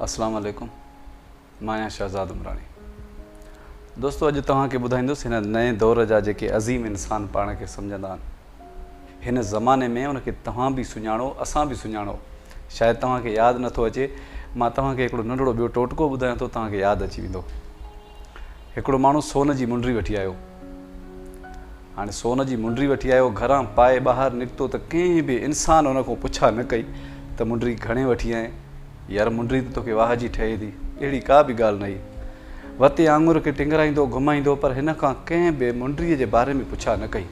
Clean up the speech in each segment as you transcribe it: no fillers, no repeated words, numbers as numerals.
अस्सलाम वालेकुम। मां शहज़ाद उमरानी। दोस्तों, अॼु तव्हांखे ॿुधाईंदुसि हिन नए दौर जा जेके अज़ीम इंसान पाण खे सम्झंदा आहिनि। हिन ज़माने में उनखे तव्हां बि सुञाणो, असां बि सुञाणो। शायदि तव्हांखे यादि नथो अचे, मां तव्हांखे हिकिड़ो नंढिड़ो ॿियो टोटको ॿुधायां थो, तव्हांखे यादि अची वेंदो। हिकिड़ो माण्हू सोन जी मुंडी वठी आयो। हाणे सोन जी मुंडी वठी आयो, घरां पाए ॿाहिरि निकितो त कंहिं बि इंसान उन खां पुछा न कई त मुंडी घणे वठी आए, यार मुंडी त तोखे वाह जी ठहे थी। अहिड़ी का बि ॻाल्हि न हुई। वते आङुर खे टिंगराईंदो, घुमाईंदो, पर हिन खां कंहिं बि मुंडीअ जे बारे में पुछा न कई।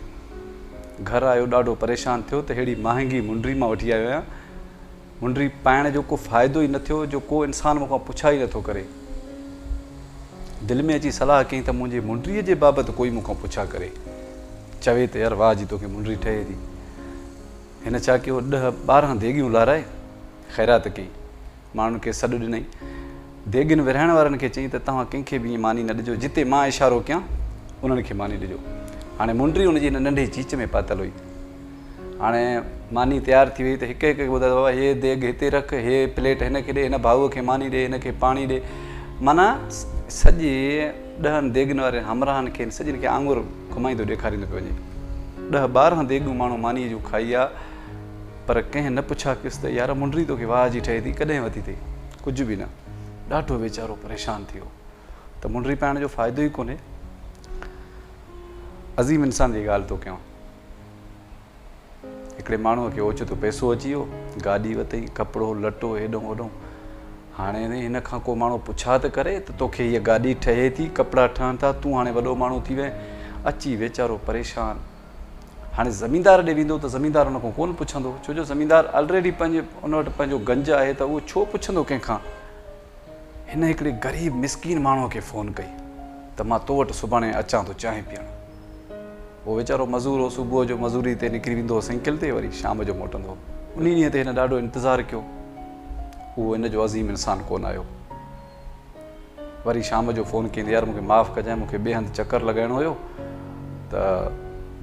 घर आयो, ॾाढो परेशान थियो त अहिड़ी महांगी मुंडी मां वठी आयो आहियां, मुंडी पाइण जो को फ़ाइदो ई न थियो, जो को इंसान मूंखां पुछा ई नथो करे। दिलि में अची सलाह कई त मुंहिंजी मुंडीअ जे बाबति कोई मूंखां पुछा करे, चवे त यार वाह जी तोखे मुंडी ठहे थी। हिन छा कयो, 10-12 देगियूं लाराए ख़ैरात कई, माण्हुनि खे सॾु ॾिनई। देगियुनि विरहाइण वारनि खे चई त तव्हां कंहिंखे बि ईअं मानी न ॾिजो, जिते मां इशारो कयां उन्हनि खे मानी ॾिजो। हाणे मुंडी उनजी हिन नंढे चीच में पातल हुई। हाणे मानी तयारु थी वई त हिकु हिकु ॿुधायो, बाबा हे देग हिते रख, हे प्लेट हिन खे ॾे, हिन भाऊअ खे मानी ॾे, हिन खे पाणी ॾे। माना सॼे 10 देगियुनि वारे हमराहनि खे सॼनि खे आङुर घुमाईंदो ॾेखारींदो पियो वञे। 10-12 देगियूं माण्हू मानीअ जूं खाई आहे, पर कंहिं न पुछा कयुसि त यार मुंडी तोखे वाह जी ठहे थी, कॾहिं वरिती अथई? कुझु बि न। ॾाढो वीचारो परेशान थियो त मुंडी पाइण जो फ़ाइदो ई कोन्हे। अज़ीम इंसान जी ॻाल्हि थो कयां। हिकिड़े माण्हूअ खे ओचितो पैसो अची वियो, गाॾी वरितई, कपिड़ो लटो हेॾो होॾो। हाणे हिन खां को माण्हू पुछा त करे त तोखे हीअ गाॾी ठहे थी, कपिड़ा ठहनि था, तूं हाणे वॾो माण्हू थी वए। अची वीचारो परेशान। हाणे ज़मींदार ॾे वेंदो त ज़मींदार हुन खां कोन पुछंदो, छो जो ज़मींदार ऑलरेडी उन वटि पंहिंजो गंज आहे, त उहो छो पुछंदो कंहिंखां। हिन हिकिड़े ग़रीब मिसकीन माण्हूअ खे फ़ोन कई त मां तो वटि सुभाणे अचां थो चांहि पीअणु। उहो वीचारो मज़ूर हो, सुबुह जो मज़ूरी ते निकिरी वेंदो हो साइकिल ते, वरी शाम जो मोटंदो। उन ॾींहं ते हिन ॾाढो इंतज़ारु कयो, उहो हिन जो अज़ीम इंसानु कोन आयो। वरी शाम जो फ़ोन कईं, यार मूंखे माफ़ु कजांइ, मूंखे ॿिए हंधि चकर लॻाइणो हुयो, त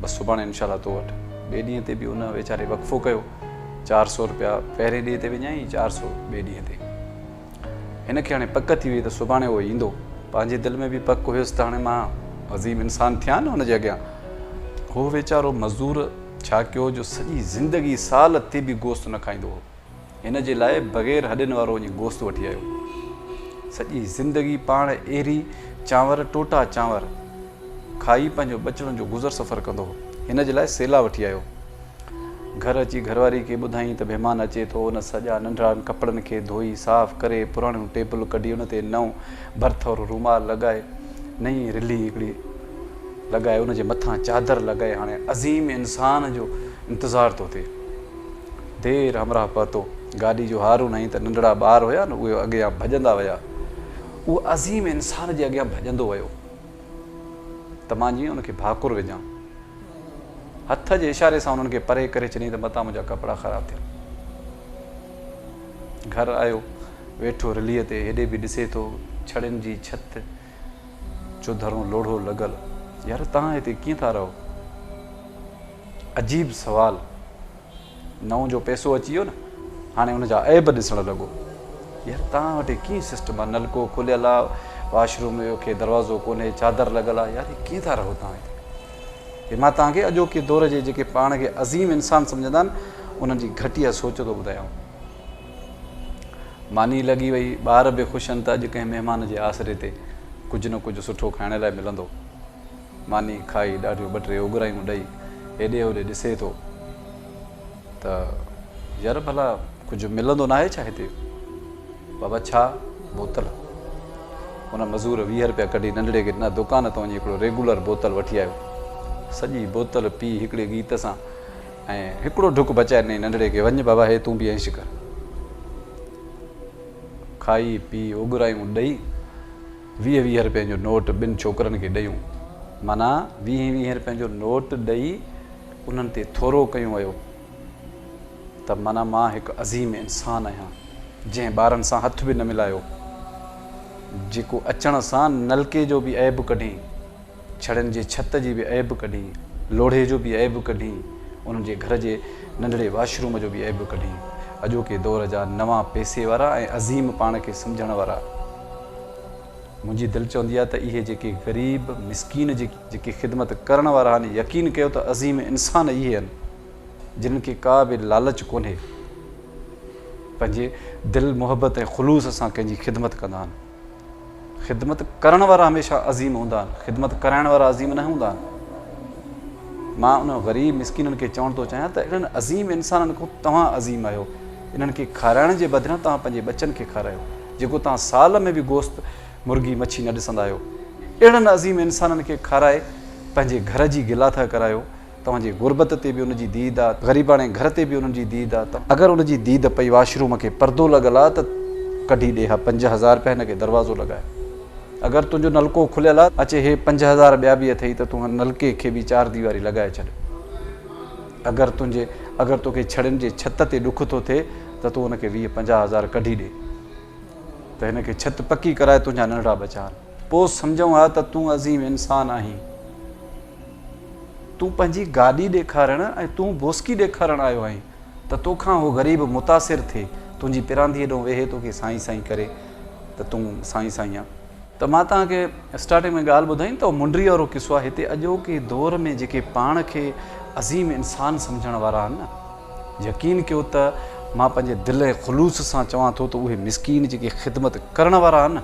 बसि सुभाणे इनशाला तो वटि। ॿिए ॾींहं ते बि उन वीचारे वक़फ़ो कयो। 400 रुपया पहिरें ॾींहं ते विञाई, 400 ॿिए ॾींहं ते। हिनखे हाणे पक थी वई त सुभाणे उहो ईंदो। पंहिंजे दिलि में बि पक हुयुसि त हाणे मां अज़ीम इंसानु थियां न हुनजे अॻियां। उहो वीचारो मज़दूर छा कयो, जो सॼी ज़िंदगी साल ते बि गोश्त न खाईंदो हो। हिन जे लाइ बग़ैर हॾनि वारो वञी गोश्त वठी आयो। सॼी ज़िंदगी पाण एरी चांवर, टोटा चांवर खाई पंहिंजो बचड़नि जो गुज़र सफ़र कंदो हो। हिन जे लाइ सेला वठी आयो। घर अची घरवारी खे ॿुधाई त महिमान अचे थो, उन सॼा नंढड़ा कपिड़नि खे धोई साफ़ु करे, पुराणियूं टेबल कढी, उन ते नओं भर्थ वारो रुमाल लॻाए, नई रिली हिकिड़ी लॻाए, उनजे मथां चादर लॻाए। हाणे अज़ीम इंसान जो इंतज़ारु थो थिए। देरि हमराह पहुतो। गाॾी जो हारून हईं त नंढड़ा ॿार हुया न, उहे अॻियां भॼंदा विया। उहो अज़ीम इंसान जे अॻियां भॼंदो वियो त मां जीअं उनखे भाकुर विझां। हथ जे इशारे सां उन्हनि खे परे करे छॾियईं त मथां मुंहिंजा कपिड़ा ख़राबु थिया। घर आयो, वेठो रिलीअ ते, हेॾे बि ॾिसे थो, छड़नि जी छत, चुधरो लोढ़ो लॻल। यार तव्हां हिते कीअं था रहो? अजीब सवाल। नओं जो पैसो अची वियो न, हाणे हुनजा ऐब ॾिसणु लॻो। यार तव्हां वटि कीअं सिस्टम आहे? नलको खुलियल आहे, वॉशरूम जो खे दरवाज़ो कोन्हे, चादर लॻल आहे। यार कीअं था रहो तव्हां हिते? हे मां तव्हांखे अॼोके दौर जे जेके पाण खे अज़ीम इंसान सम्झंदा आहिनि, उन्हनि जी घटिया सोच थो ॿुधायांव। मानी लॻी वई, ॿार बि ख़ुशि आहिनि त अॼु कंहिं महिमान जे आसिरे ते कुझु न कुझु सुठो खाइण लाइ मिलंदो। मानी खाई, ॾाढियूं 2-3 उघरायूं ॾेई, हेॾे होॾे ॾिसे थो त यार भला कुझु मिलंदो न आहे छा हिते? बाबा छा? बोतल। हुन मज़ूर 20 रुपया कढी नंढड़े खे न दुकान तां वञी हिकिड़ो रेगुलर बोतल वठी आयो। सॼी बोतल पी हिकिड़े गीत सां, ऐं हिकिड़ो ढुक बचाए ॾिनई नंढड़े खे, वञ बाबा हे तूं बि ऐश कर। खाई पी उघरायूं ॾेई, 20-20 रुपयनि जो नोट 2 छोकिरनि खे ॾेयूं। माना 20-20 रुपयनि जो नोट ॾेई उन्हनि ते थोरो कयूं वियो त माना मां हिकु अज़ीम इंसानु आहियां, जंहिं ॿारनि सां हथ बि न मिलायो, जेको अचण सां नलके जो बि ऐब कढी, छड़नि जे छत जी बि ऐब कढी, लोढ़े जो बि ऐब कढी, उन्हनि जे घर जे नंढड़े वॉशरूम जो बि ऐब कढी। अॼोके दौर जा नवां पैसे वारा ऐं अज़ीम पाण खे सम्झण वारा। मुंहिंजी दिलि चवंदी आहे त इहे जेके ग़रीब मिसकीन जेके ख़िदमत करण वारा आहिनि, यकीन कयो त अज़ीम इंसान इहे आहिनि जिन्हनि खे का बि लालच कोन्हे, पंहिंजे दिलि मुहबत ऐं ख़ुलूस सां कंहिंजी ख़िदमत कंदा आहिनि। ख़िदमत करण वारा हमेशह अज़ीम हूंदा आहिनि, ख़िदमत कराइण वारा अज़ीम न हूंदा आहिनि। मां उन ग़रीब मिसकीननि खे चवणु थो चाहियां त इन्हनि अज़ीम इंसाननि खां तव्हां अज़ीम आहियो। इन्हनि खे खाराइण जे बदिरां तव्हां पंहिंजे बचनि खे खारायो, जेको तव्हां साल में बि गोश्त मुर्गी मच्छी न ॾिसंदा आहियो। अहिड़नि अज़ीम इंसाननि खे खाराए पंहिंजे घर जी गिला था करायो। तव्हांजे गुरबत ते बि उनजी दीद आहे, ग़रीबाणे घर ते बि उन्हनि जी दीद आहे। त अगरि उनजी दीद पई वाशरूम खे परदो लॻल आहे त कढी ॾे, हा 5000 रुपया हिनखे दरवाज़ो लॻाए। अगरि तुंहिंजो नलको खुलियल आहे, अचे हे 5000 ॿिया बि अथई त तूं नलके खे बि 4 दीवारी लॻाए छॾ। अगरि तोखे छड़नि जे छत ते ॾुख थो थिए त तूं हुनखे 20-50 कढी ॾे, त हिनखे छत पकी कराए तुंहिंजा नंढड़ा बचा। पोइ सम्झूं हा त तूं अज़ीम इंसान आहीं। तूं पंहिंजी गाॾी ॾेखारण ऐं तूं बोस्की ॾेखारण आयो आहीं त तोखां उहो ग़रीब मुतासिर थिए, तुंहिंजी पिरांदी हेॾो वेहे तोखे साईं साईं करे त तूं साईं साईं आहे। त मां तव्हांखे स्टार्टिंग में ॻाल्हि ॿुधाई त मुंडरीअ वारो किसो आहे। हिते अॼोके दौर में जेके पाण खे अज़ीम इंसान सम्झण वारा आहिनि न, यकीन कयो त मां पंहिंजे दिलि ऐं ख़ुलूस सां चवां थो त उहे मिसकीन जेके ख़िदमत करण वारा आहिनि न,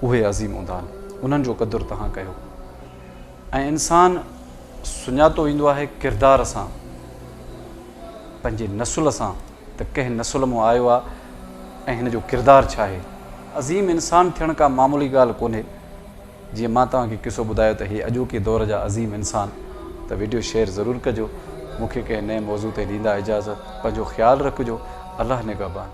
उहे अज़ीम हूंदा आहिनि। उन्हनि जो क़दुरु तव्हां कयो। ऐं इंसान सुञातो ईंदो आहे किरदार सां, पंहिंजे नसुल सां, त कंहिं नसुल मां आयो आहे ऐं हिन जो किरदारु छा आहे। अज़ीम इंसान थियण का मामूली ॻाल्हि कोन्हे। जीअं मां तव्हांखे किसो ॿुधायो त हे अॼोके दौर जा अज़ीम इंसान। त वीडियो शेयर ज़रूरु कजो। मूंखे कंहिं नए मौज़ू ते ॾींदा इजाज़त। पंहिंजो ख़्यालु रखिजो। अलाह निगहबान।